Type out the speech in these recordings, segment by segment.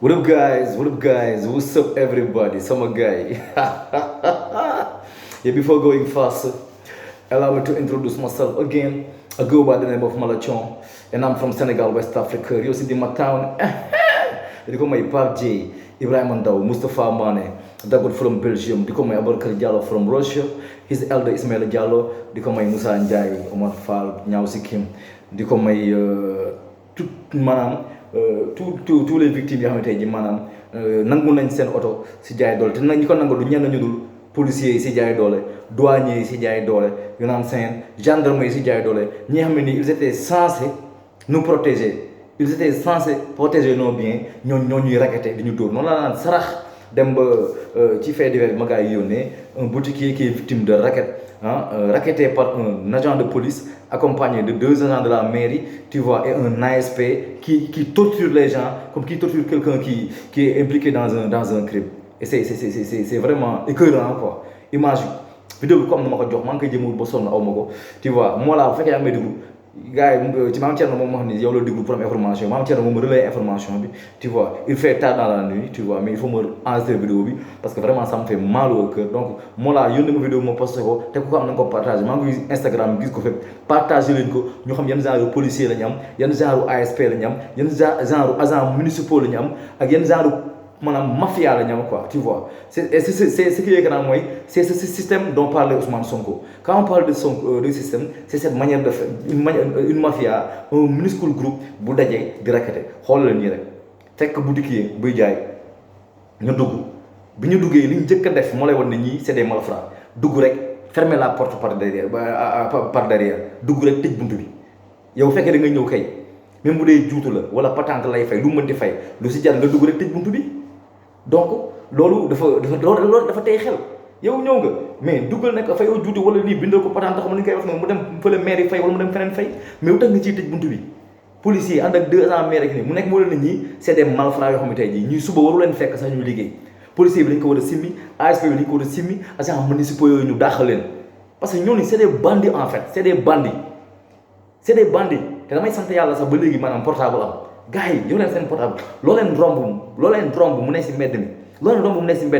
What up, guys? What up, guys? What's up, everybody? Summer guy. Yeah, before going faster, allow me to introduce myself again. I go by the name of Malachon, and I'm from Senegal, West Africa. You see my town. They call my Pap J, Ibrahim Andao, Mustafa Mane, Dagoud from Belgium. They call my Abubakar Diallo from Russia. His elder Ismail Diallo. They call my Musa Njai, Omar Fall, Nyao Sikim. They call my tout manam. Tous les victimes yoo xamante ji maanaam nangu nañ seen oto si jaay doole te nag ñi ko nangu du ñenn ñu dul policiers yi si jaay doole douaniers yi si jaay doole yu naan seen gendarmes yi si jaay doole ñi nga xam ne nii ils étaient censés nous protéger ils étaient censés protéger nos biens ñoo ñuy raqueté di ñu dóor noonu la naan sarax dem ba ci fait divers bi ma gars yi yónnee un boutiquier qui est victime de raquette raquetté par un agent de police accompagné de 2 agents de la mairie, tu vois, et un ASP qui torture les gens, comme qui torture quelqu'un qui est impliqué dans un crime. Et c'est vraiment écœurant, quoi. Image, vidéo comme nous avons manqué de mots, tu vois, moi là, en fait, il y a mes gars ci maam Thierno moom wax ni yow la déglu pour am information maam Thierno moom relais information bi tu vois il fait tard dans la nuit tu vois mais il faut me enregistrer vidéo bi parce que vraiment ça me fait mal au cœur donc moo laa yónni ma vidéo ma posté ko te ku ko am na nga ko partagé maa ngi Instagram gis ko fépp partagé leen ko ñu xam yan genre policier la ñu am yan genre ASP la ñu am yan genre agent municipaux la ñu am ak yan genre maanaam mafia la ñu am quoi tu vois c'est ce qui est grand mooy c'est ce système dont parlait Ousmane Sonko quand on parle de Sonko de système c'est cette manière de faire une mafia un minuscule groupe bu dajee di raqueté xool la nii rek fekk boutique yi buy jaay ñu dugg bi ñu duggee li ñu njëkk a def moo lay wan ne ñii c'est des malfrats dugg rek fermer la porte par derrière dugg rek tëj buntu bi yow fekkee da nga ñëw kay même bu dee juutu la wala patente lay fay lu mënti fay lu si jar nga dugg rek tëj buntu bi donc loolu dafa tey xel yow ñëw nga mais duggal nekk fay juuti wala nii bindoo ko patente xam ni koy wax noonu mu dem fële maire fay wala mu dem feneen fay mais lu tax nga ciy tëj buntu bi policier ànd ak 2 agents maire ki nii mu nekk moo leen ne ñii c'est des malfrats yoo xam ne tey jii ñuy suba waru leen fekk sax ñuy liggéey policier bi dañ ko war a simmi ASP bi dañ ko war a simmi agents municipaux yooyu ñu dàq leen parce que ñooñu c'est des bandits en fait c'est des bandits te damay sant yàlla sax ba léegi maanaam portable am gars yi yow leen seen portable loo leen romb mu ne si mbedd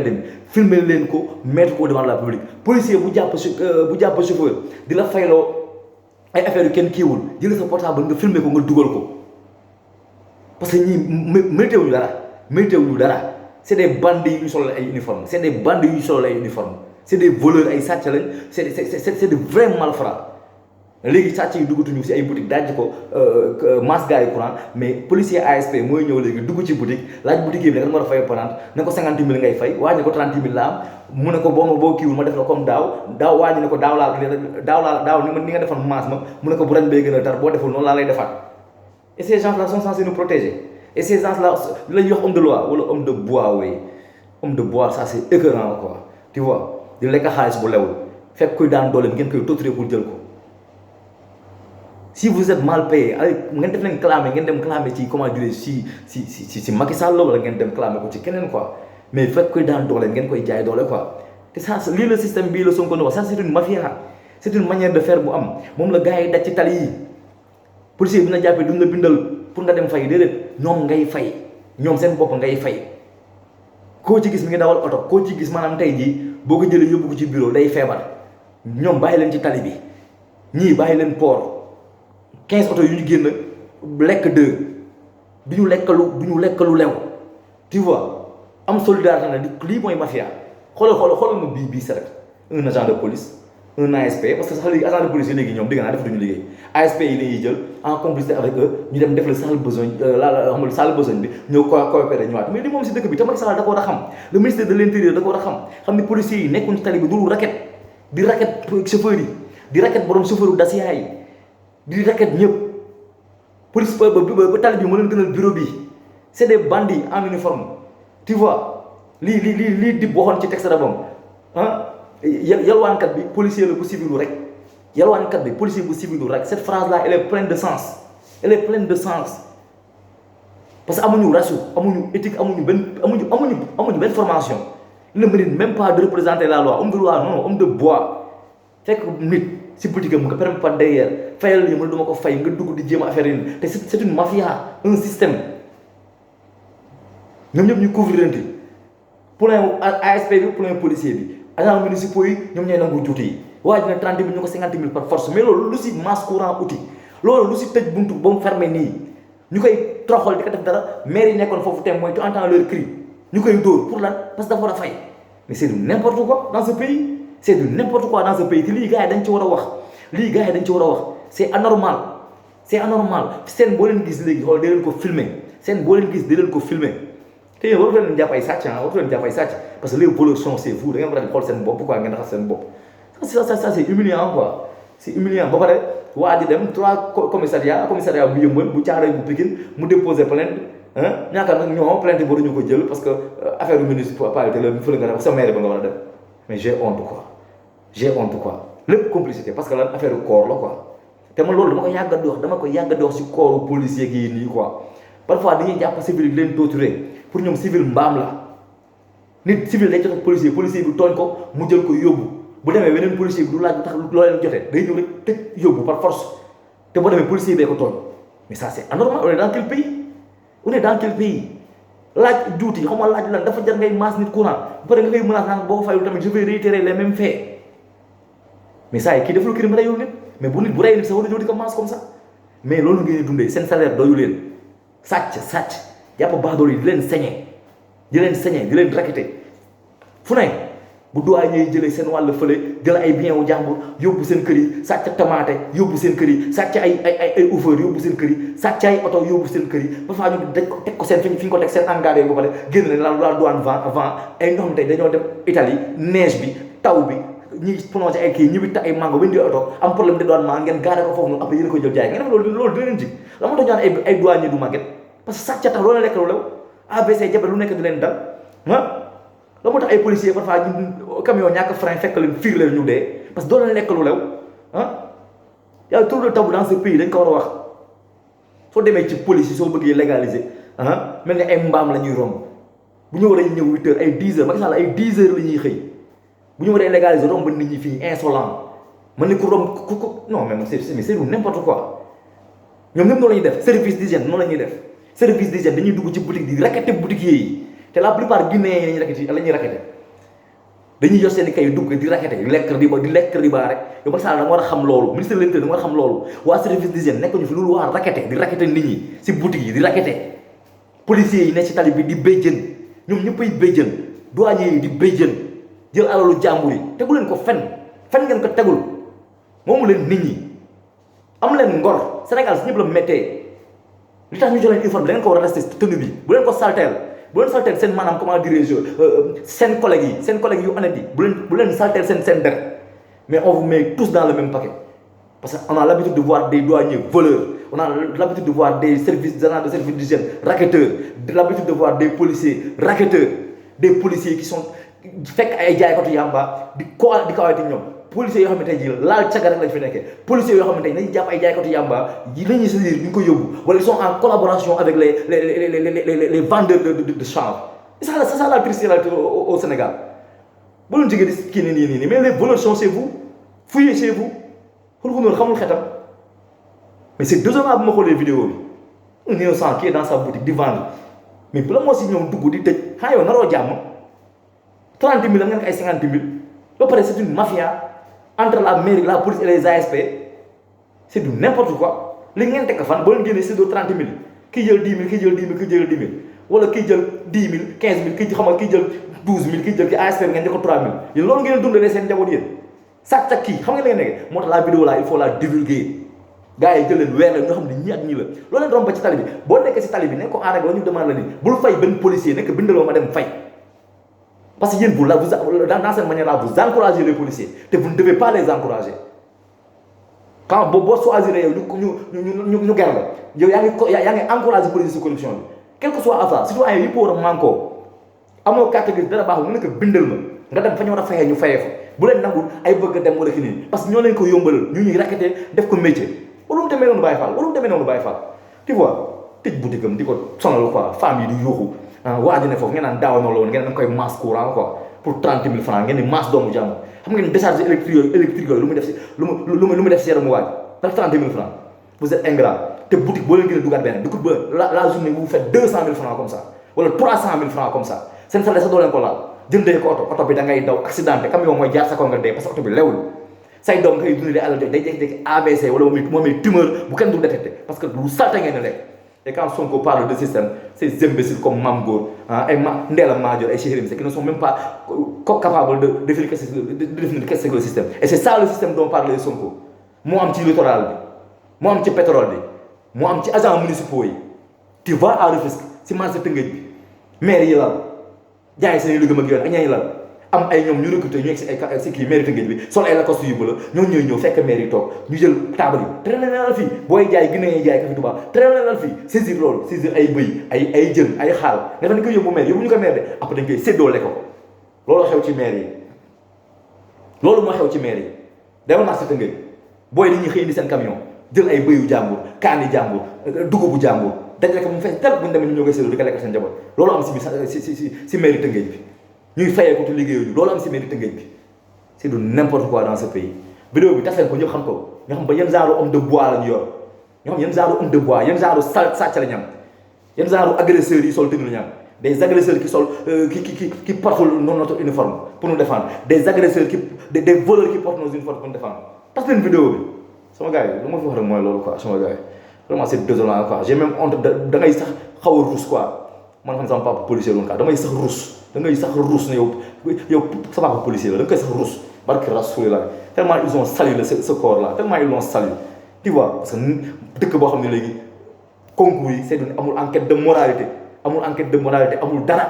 mi filmer leen ko mettre ko devant la public policier bu jàpp chauffeur di la fayloo ay affaire yu kenn kiiwul jël sa portable nga filmer ko nga dugal ko parce que ñii mérité wuñu dara c'est des bandits yu solo ay uniforme c'est des voleurs ay sàcc lañ c'est de vrais malfrats léegi sàcc yi duggatuñu si ay boutique dajji ko masse gars yi courant mais policier ASP mooy ñëw léegi dugg ci boutique laaj boutique bi ne nga war a fay patente ne ko 50 000 ngay fay wàññi ko 30 000 la am mu ne ko boo kiiwul ma def la comme daaw wàññi ne ko daaw ni nga defoon masse ma mu ne ko bu ren bee gën a tar boo deful noonu laa lay defaat et ces gens là sont censés nous protéger et ces gens là la ñuy wax homme de loi wala homme de bois way homme de bois ça c'est écœurant quoi tu vois di lekk xaalis bu lewul fekk kuy daan doole ngeen koy torturer pour jël ko si vous êtes mal payé ngeen def leen clamé ngeen dem clamé ci comment dire si Macky Sall wala ngeen dem clamé ko ci keneen quoi mais fekk koy daan doole ngeen koy jaay doole quoi te ça lii la système bii la Sonko wax ça c'est une mafia c'est une manière de faire bu am moom la gars yi daj ci tali yi policier bi na jàppee duñ la bindal pour nga dem fay déedéet ñoom ngay fay ñoom seen bopp ngay fay koo ci gis mi ngi dawal oto koo ci gis maanaam tey jii boo ko jëlee yóbbu ko ci bureau day feebar ñoom bàyyi leen ci tali bi ñii bàyyi leen port 15 oto yu ñu génn lekk 2 du ñu lekk lu lew tu vois am solidarité na lii mooy mafia xoolal ma bii c'est rek un agent de police un ASP parce que sax léegi agent de police yi léegi ñoom digg naa def duñu liggéey ASP yi la ñuy jël en complicité avec eux ñu dem def le sale besoin sale besoin bi ñëw coopérer ñëwaat mais li moom si dëkk bi tamit sax da ko war a xam le ministère de l'intérieur da ko war a xam ni policiers yi nekkuñ ci tali bi dul racket di racket chauffeurs yi di racket borom chauffeur Dacia yi di racket ñëpp police ba tali bi moo leen gënal bureau bi c'est des bandits en uniforme tu vois lii di waxoon ci texte rabam yalwaankat bi policier la bu civilu rek yalwaankat bi policier bu civilu rek cette phrase là elle est pleine de sens parce que amuñu rasu amuñu éthique amuñu benn formation il ne mérite même pas de représenter la loi homme de loi non homme de bois fekk nit si politique am nga permettre par derrière fayal li mu ne duma ko fay nga dugg di jéem a affaire yi te c'est une mafia un système ñoom ñëpp ñu couvrir leen plein ASP bi plein policier bi agents municipaux yi ñoom ñooy nangu juuti yi waa ji ne 30 000 ñu ko 50 000 par force mais loolu lu si masse courant outil loolu lu si tëj buntu ba mu fermé nii ñu koy troxal di ko def dara maire yi nekkoon foofu tem mooy tu entends leur cri ñu koy dóor pour lan parce que dafa war a fay mais c'est du n'importe quoi dans ce pays c'est du n'importe quoi dans ce pays te lii gars yi dañ ci war a wax lii gars yi dañ ci war a wax c'est anormal seen boo leen gis léegi xool da leen ko filmer seen boo leen gis da leen ko filmer te yéen waru leen jàpp ay sàcc waru leen jàpp ay sàcc parce que les voleurs sont c'est vous da ngeen war a xool seen bopp quoi ngeen raxas seen bopp ça c'est humiliant quoi c'est humiliant ba pare waa ji dem 3 commissariat bu Yëmbal bu Thiaroye bu Pikine mu déposer plainte ñaaka nag ñoo plainte bi waruñu ko jël parce que affaire municipalité la fële nga def sa maire ba nga war a dem mais j'ai honte quoi lépp complicité parce que lan affaire corps la quoi te man loolu dama ko yàgg di wax ci corps policier yi nii quoi parfois dañuy jàpp civil di leen torturer pour ñoom civil mbaam la nit civil day joxe policier bi tooñ ko mu jël ko yóbbu bu demee weneen policier bi du laaj tax loo leen jotee day ñëw rek tëj yóbbu par force te boo demee policier bee ko tooñ mais ça c'est anormal on est dans quel pays laaj juuti xam nga laaj lan dafa jar ngay maas nit courant ba pare nga koy menace naan boo ko fayul tamit je vais réitérer les mêmes faits mais saa yi kii deful crime reyul nit mais bu nit bu rey nit sax war a ñëw di ko maas comme ça mais loolu ngeen di dundee seen salaire doyu leen sàcc jàpp baadoolo yi di leen sañee di leen raqueter fu ne bu doy ñuy jëlee seen wàll fële jël ay bien wu jàmbur yóbbu seen kër yi sàcc tomate yóbbu seen kër yi sàcc ay ouvreur yóbbu seen kër yi sàcc ay oto yóbbu seen kër yi parfois ñu dañ ko teg ko seen fi ñu ko teg seen engrais ba pare génn ne la douane vent ay ñoo xam tey dañoo dem Italie neige bi taw bi ñuy plongé ay kii ñibbi ay mango ba indi oto am problème de douane ngeen gaare ko foofu noonu après yéen a koy jël jaay ngeen def loolu dina leen jig la moo tax ñu naan ay douanier du màgget parce que sàcc tax loolu lekk lu lew ABC jabar lu nekk di leen dal la moo tax ay policiers parfois ñu camion ñàkk frein fekk leen fiir leen ñu dee parce que doo leen lekk lu lew y a trop de tabou dans ce pays dañ ko war a wax soo demee ci police yi soo bëggee légaliser mel ni ay mbaam la ñuy romb bu ñu waree ñëw 8 heures ay 10 heures Macky Sall ay 10 heures la ñuy xëy bu ñu waree légaliser romb nit ñi fii insolent man ni ku romb ku non mais c'est n'importe quoi ñoom ñëpp noonu la ñuy def service d'hygiène noonu la ñuy def service d'hygiène dañuy dugg ci boutique di raqueter boutiquier yi te la plupart guinéens yi la ñuy raqueter dañuy yor seen i kay dugg di raqueter di lekk riba rek yow Macky Sall da nga war a xam loolu ministre de l'Intérieur da nga war a xam loolu waa service d'hygiène nekk ñu fi loolu waa raqueter di raqueter nit ñi si boutique yi di raqueter policiers yi nekk ci tali bi di béjjën ñoom ñëppay béjjën douaniers yi di béjjën jël alalu jàmbur yi tegu leen ko fen ngeen ko tegul moomu leen nit ñi am leen ngor Sénégal si ñëpp la méttee li tax ñu jox leen uniforme da ngeen ko war a resté tenue bi bu leen ko salteel seen maanaam comment dirais-je seen collègues yu honnête yi bu leen salteel seen der mais on vous met tous dans le même paquet parce que on a l'habitude de voir des douaniers voleurs on a l'habitude de voir des agents de service d'hygiène raquetteurs l'habitude de voir des policiers raquetteurs des policiers qui sont fekk ay jaaykatu yàmba di kawati ñoom policiers yoo xam ne tey jii laal caga rek lañ fi nekkee policiers yoo xam ne tey nañu jàpp ay jaaykatu yàmba yi la ñuy saisir ñu ngi ko yóbbu wala ils sont en collaboration avec les vendeurs de chanvre c'est ça la triste réalité au Sénégal bu leen jógee di kii nii mais les voleurs sont chez vous fouillez chez vous xool ko noonu xamul xetam mais c'est désolant bu ma xoolee vidéo bi un innocent qui est dans sa boutique di vendre mais bu la moo si ñoom dugg di tëj xanaa yow naroo jàmm 30 000 am ngeen ko ay 50 000 ba pare c'est une mafia entre la mairie la police et les ASP c'est du n'importe quoi li ngeen teg fan boo leen génnee c'est de 30 000 kii jël 10 000 kii jël 10 000 kii jël 10 000 wala kii jël 10 000 15 000 kii xamal kii jël 12 000 kii jël ki ASP bi ngeen jox ko 3 000 yéen loolu ngeen dundalee seen njaboot yéen sàcc ak kii xam nga la ngeen nekk moo tax la vidéo là il faut la divulguer gars yi jël leen weer la ñoo xam ne ñii ak ñii la loolu leen romb ba ci tali bi boo nekkee si tali bi nekk ko en règle la ñu demande la ni bul fay benn policier nekk bindaloo ma dem fay parce que yéen vous dans cette manière là vous encouragez les policiers te vous ne devez pas les encourager quand boo choisir yow ñu ger la yow yaa ngi encourager police si corruption bi quel que soit affaire surtout ay yëpp war a manko amoo carte grise dara baaxul nga nekk bindal ma nga dem fa ñu war a fayee ñu fayee fa bu leen nangul ay bëgg a dem wala ki nii parce que ñoo leen ko yombalal ñu ñuy raqueter def ko métier walu mu demee noonu Baye Fall tu vois tëj boutique am di ko sonal quoi femme yi di yuuxu waa ji ne foofu ngeen naan daaw noonu la woon ngeen da nga koy masse courant quoi pour 30 000 francs ngeen ni masse doomu jàmm xam ngeen décharge électrique yooyu lu muy def si lu muy def si yaramu waaj daf 30 000 francs vous êtes ingrat te boutique boo leen gën a dugaat beneen du ko ba la journée vous faites 200 000 francs comme ça wala 300 000 francs comme ça seen salaire sax doo leen ko laal jëndee ko oto bi da ngay daw accidenté camion mooy jaar sa kaw nga dee parce que oto bi lewul say doom ngay dundee alal day jékki-jékki AVC wala moom ay tumeur bu kenn du détecté parce que lu salte ngeen di lekk. Et quand Sonko parle de système, ces imbéciles comme Mamgour, Ndella Madior et Cheikh Yérim Seck qui ne sont même pas capables de définir qu'est-ce que c'est que le système. Et c'est ça le système dont parle Sonko. Moi, un petit littoral, moi, un petit pétrole, moi, un petit agent municipal. Tu vas à Rufisque, c'est mal cette gueule. Maire là, jaay seen lu gëm ak yoon ak ñay la am ay ñoom ñu recruter ñu egg si ay si kii mairie Tëngéej bi sol ay Lacoste yu bëla ñoo ñëw fekk maire yi toog ñu jël taabal yi tere la fii booy jaay Guinée jaay ka fi Touba tere la fii saisir loolu saisir ay bëy ay jën ay xaal nga dañ koy yóbbu maire yóbbu ñu ko maire de après dañ koy séddoo ko loolu xew ci maire yi loolu moo xew ci maire yi demal marché Tëngéej booy dañuy xëy indi seen camion jël ay bëyu jàmbur kaani jàmbur dugubu jàmbur dajale ko mu fees tel bu ñu demee ñu ñoo koy séddoo di ko lekk seen njaboot loolu am si mairie Tëngéej bi ñuy fayee ko te liggéeyuñu loolu am si mairie Tëngéej bi c'est du n'importe quoi dans ce pays vidéo bi tas leen ko ñëpp xam ko ñoo xam ba yan genre homme de bois la ñu yor ñoo xam yan genre homme de bois yan genre sàcc la ñu am yan genre agresseurs yi sol tenue la ñu am des agresseurs qui sol qui portent notre uniforme pour nous défendre des agresseurs des voleurs qui portent nos uniformes pour nous défendre tas leen vidéo bi sama gars yi lu ma fi wax rek mooy loolu quoi sama gars yi vraiment c'est désolant quoi j'ai même honte da ngay sax xaw a ruus quoi man xam sama papa policier loolu quoi damay sax ruus da ngay sax ruus ne yow sa papa policier la da nga koy sax ruus barke Rasulillah tellement ils ont sali ce corps là tellement ils l'ont sali tu vois parce que dëkk boo xam ne léegi concours yi c'est amul enquête de moralité amul dara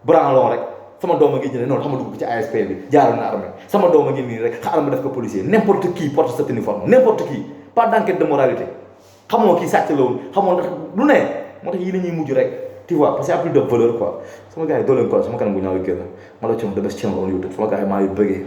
branlon rek sama doom a ngi jëlee noonu xam nga dugg ci ASP bi jaaral na armée sama doom a ngi nii rek xaaral ma def ko policier n'importe qui porte cet uniforme n'importe qui pas d'enquête de moralité xamoo kii sàcc la woon xamoo ndax lu ne moo tax yi la ñuy mujj rek tu vois parce que y a plus de valeur quoi sama gars yi doo leen ko sama kanam bu ñaaw gën a ma la coom the best channel on YouTube sama gars yi maa ngi bëggee